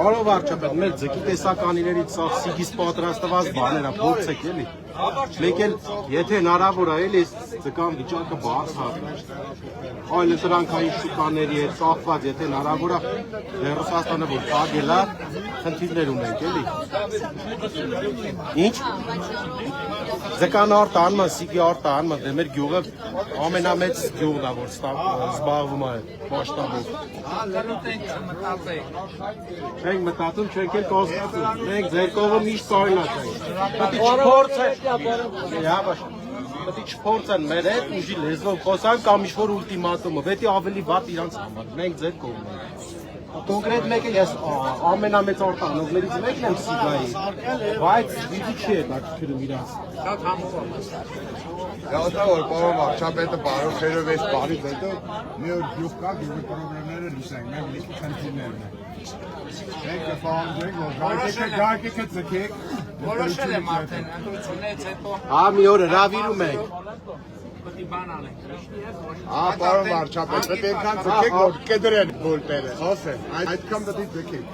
Բարով վարչապետ, մեր ձգի տեսականիներից սա սիգիս պատրաստված բաներ է, փորձեք էլի։ Մեկ էլ եթե հնարավոր է էլի ձկան վիճակը բարձր, այլ ընտրանքային շուկաների հետ կախված, եթե հնարավոր է Ռուսաստանը որ փակել է, խնդիրներ ունենք էլի։ Ինչ։ Ձկան արտանումը, սիգի արտանումը, դե մեր գյուղը ամենամեծ գյուղն է, որ զբաղվում է մասշտաբով։ Չենք մտածում, չենք էլ կոսկացում, մենք ձեր կողը միշտ պարինացենք, պետք է չփորձեն, պետք է չփորձեն մեր հետ, ուժի լեզվով խոսան կամ ինչ-որ ուլտիմատումը, պետք է ավելի վատ իրանց համար, մենք ձեր կողմն ենք։ Կոնկրետ մեկը ես ամենամեծ արտանողներից մեկն եմ սիգայի, բայց դիզի չի հետաքրքրում իրանց։ Շատ համով եմ։ Գաղթա որ պարոն վարչապետը բարով խերով էս բարից հետո մի օր գյուղ կա, գյուղի պրոբլեմները լուծենք, մենք լիքի խնդիրներն են։ Մենք կպահանջենք, որ գարկեքը ձգեք։ Որոշել եմ արդեն, ընտրությունից հետո։ Հա, մի օր հրավիրում ենք։ Պետք է բան անենք։ Պարոն վարչապետ, պետք է այնքան ձգեք, որ կդրեն բոլտերը, ասեն, այդքան պետք է ձգեք։